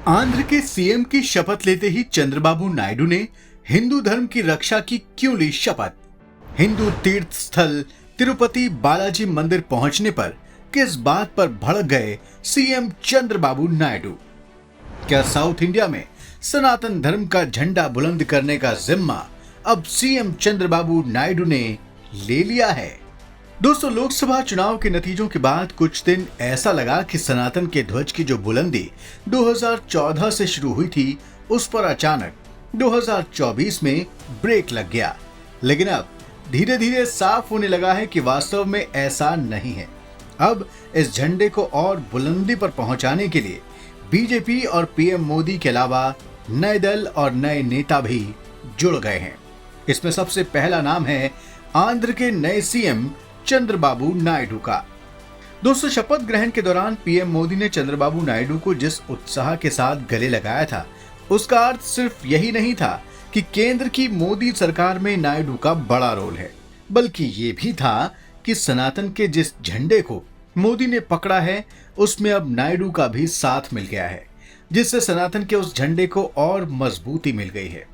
आंध्र के सीएम की शपथ लेते ही चंद्रबाबू नायडू ने हिंदू धर्म की रक्षा की क्यों ली शपथ? हिंदू तीर्थ स्थल तिरुपति बालाजी मंदिर पहुंचने पर किस बात पर भड़क गए सीएम चंद्रबाबू नायडू? क्या साउथ इंडिया में सनातन धर्म का झंडा बुलंद करने का जिम्मा अब सीएम चंद्रबाबू नायडू ने ले लिया है? दोस्तों, लोकसभा चुनाव के नतीजों के बाद कुछ दिन ऐसा लगा कि सनातन के ध्वज की जो बुलंदी 2014 से शुरू हुई थी, उस पर अचानक 2024 में ब्रेक लग गया। लेकिन अब धीरे धीरे साफ होने लगा है कि वास्तव में ऐसा नहीं है। अब इस झंडे को और बुलंदी पर पहुंचाने के लिए बीजेपी और पीएम मोदी के अलावा नए दल और नए नेता भी जुड़ गए हैं। इसमें सबसे पहला नाम है आंध्र के नए सीएम चंद्रबाबू नायडू का। दोस्तों, शपथ ग्रहण के दौरान पीएम मोदी ने चंद्रबाबू नायडू को जिस उत्साह के साथ गले लगाया था, उसका अर्थ सिर्फ यही नहीं था कि केंद्र की मोदी सरकार में नायडू का बड़ा रोल है, बल्कि ये भी था कि सनातन के जिस झंडे को मोदी ने पकड़ा है, उसमें अब नायडू का भी साथ मिल गया है, जिससे सनातन के उस झंडे को और मजबूती मिल गई है।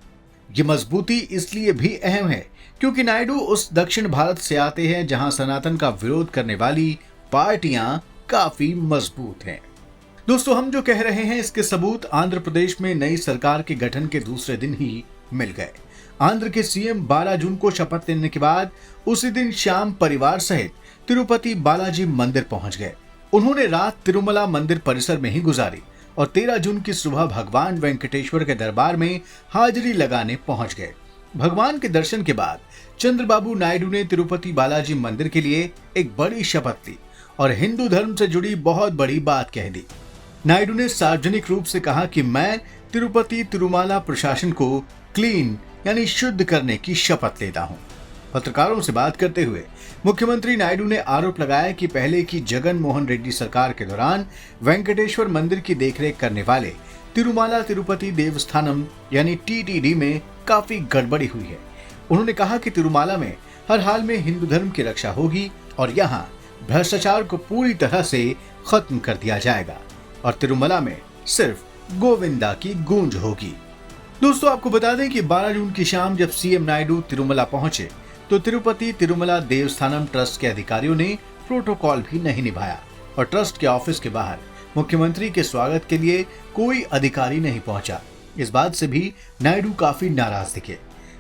ये मजबूती इसलिए भी अहम है क्योंकि नायडू उस दक्षिण भारत से आते हैं जहां सनातन का विरोध करने वाली पार्टियां काफी मजबूत हैं। दोस्तों, हम जो कह रहे हैं इसके सबूत आंध्र प्रदेश में नई सरकार के गठन के दूसरे दिन ही मिल गए। आंध्र के सीएम 12 जून को शपथ लेने के बाद उसी दिन शाम परिवार सहित तिरुपति बालाजी मंदिर पहुंच गए। उन्होंने रात तिरुमला मंदिर परिसर में ही गुजारी और 13 जून की सुबह भगवान वेंकटेश्वर के दरबार में हाजिरी लगाने पहुंच गए। भगवान के दर्शन के बाद चंद्रबाबू नायडू ने तिरुपति बालाजी मंदिर के लिए एक बड़ी शपथ ली और हिंदू धर्म से जुड़ी बहुत बड़ी बात कह दी। नायडू ने सार्वजनिक रूप से कहा कि मैं तिरुपति तिरुमाला प्रशासन को क्लीन यानी शुद्ध करने की शपथ लेता हूं। पत्रकारों से बात करते हुए मुख्यमंत्री नायडू ने आरोप लगाया कि पहले की जगन मोहन रेड्डी सरकार के दौरान वेंकटेश्वर मंदिर की देखरेख करने वाले तिरुमाला तिरुपति देवस्थानम यानी टीटीडी में काफी गड़बड़ी हुई है। उन्होंने कहा कि तिरुमाला में हर हाल में हिंदू धर्म की रक्षा होगी और यहाँ भ्रष्टाचार को पूरी तरह से खत्म कर दिया जाएगा और तिरुमला में सिर्फ गोविंदा की गूंज होगी। दोस्तों, आपको बता दें कि 12 जून की शाम जब सीएम नायडू तिरुमला पहुंचे तो तिरुपति तिरुमला देवस्थानम ट्रस्ट के अधिकारियों ने प्रोटोकॉल भी नहीं निभाया और ट्रस्ट के ऑफिस के बाहर मुख्यमंत्री के स्वागत के लिए कोई अधिकारी नहीं पहुंचा। इस बात से भी नायडू काफी नाराज दिखे।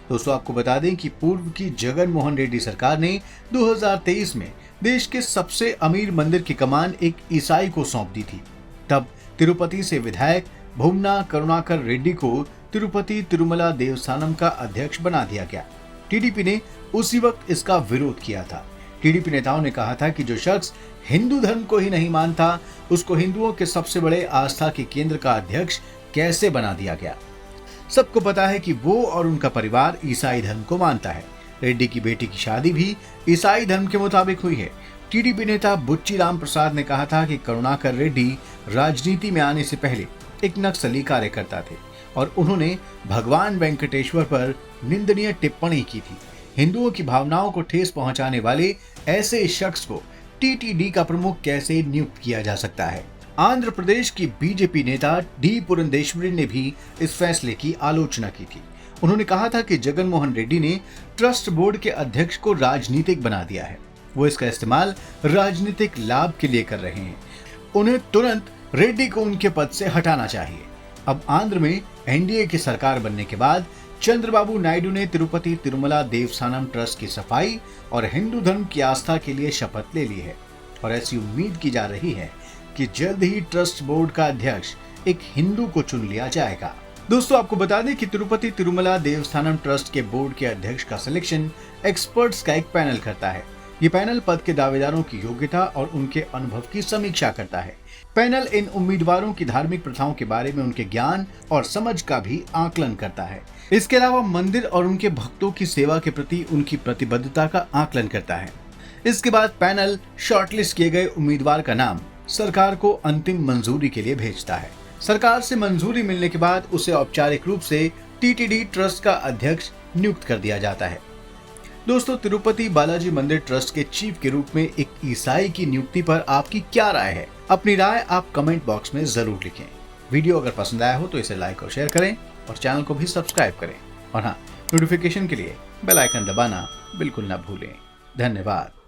दोस्तों, आपको बता दें कि पूर्व की जगन मोहन रेड्डी सरकार ने 2023 में देश के सबसे अमीर मंदिर की कमान एक ईसाई को सौंप दी थी। तब तिरुपति से विधायक भूमना करुणाकर रेड्डी को तिरुपति तिरुमला देवस्थानम का अध्यक्ष बना दिया गया। टीडीपी ने उसी वक्त इसका विरोध किया था। टीडीपी नेताओं ने कहा था कि जो शख्स हिंदू धर्म को ही नहीं मानता, उसको हिंदुओं के सबसे बड़े आस्था के केंद्र का अध्यक्ष कैसे बना दिया गया। सबको पता है कि वो और उनका परिवार ईसाई धर्म को मानता है। रेड्डी की बेटी की शादी भी ईसाई धर्म के मुताबिक हुई है। टीडीपी नेता बुच्ची राम प्रसाद ने कहा था कि करुणाकर रेड्डी राजनीति में आने से पहले एक नक्सली कार्यकर्ता थे और उन्होंने भगवान वेंकटेश्वर पर निंदनीय टिप्पणी की थी। हिंदुओं की भावनाओं को ठेस पहुंचाने वाले ऐसे शख्स को टीटीडी का प्रमुख कैसे नियुक्त किया जा सकता है? आंध्र प्रदेश की बीजेपी नेता डी पुरंदेश्वरी ने भी इस फैसले की आलोचना की थी। उन्होंने कहा था कि जगन मोहन रेड्डी ने ट्रस्ट बोर्ड के अध्यक्ष को राजनीतिक बना दिया है। वो इसका इस्तेमाल राजनीतिक लाभ के लिए कर रहे हैं। उन्हें तुरंत रेड्डी को उनके पद से हटाना चाहिए। अब आंध्र में एनडीए की सरकार बनने के बाद चंद्रबाबू नायडू ने तिरुपति तिरुमला देवस्थानम ट्रस्ट की सफाई और हिंदू धर्म की आस्था के लिए शपथ ले ली है और ऐसी उम्मीद की जा रही है कि जल्द ही ट्रस्ट बोर्ड का अध्यक्ष एक हिंदू को चुन लिया जाएगा। दोस्तों, आपको बता दें कि तिरुपति तिरुमला देवस्थानम ट्रस्ट के बोर्ड के अध्यक्ष का सिलेक्शन एक्सपर्ट्स का एक पैनल करता है। ये पैनल पद के दावेदारों की योग्यता और उनके अनुभव की समीक्षा करता है। पैनल इन उम्मीदवारों की धार्मिक प्रथाओं के बारे में उनके ज्ञान और समझ का भी आकलन करता है। इसके अलावा मंदिर और उनके भक्तों की सेवा के प्रति उनकी प्रतिबद्धता का आकलन करता है। इसके बाद पैनल शॉर्टलिस्ट किए गए उम्मीदवार का नाम सरकार को अंतिम मंजूरी के लिए भेजता है। सरकार से मंजूरी मिलने के बाद उसे औपचारिक रूप से टीटीडी ट्रस्ट का अध्यक्ष नियुक्त कर दिया जाता है। दोस्तों, तिरुपति बालाजी मंदिर ट्रस्ट के चीफ के रूप में एक ईसाई की नियुक्ति पर आपकी क्या राय है? अपनी राय आप कमेंट बॉक्स में जरूर लिखें। वीडियो अगर पसंद आया हो तो इसे लाइक और शेयर करें और चैनल को भी सब्सक्राइब करें और हाँ, नोटिफिकेशन के लिए बेल आइकन दबाना बिल्कुल ना भूलें। धन्यवाद।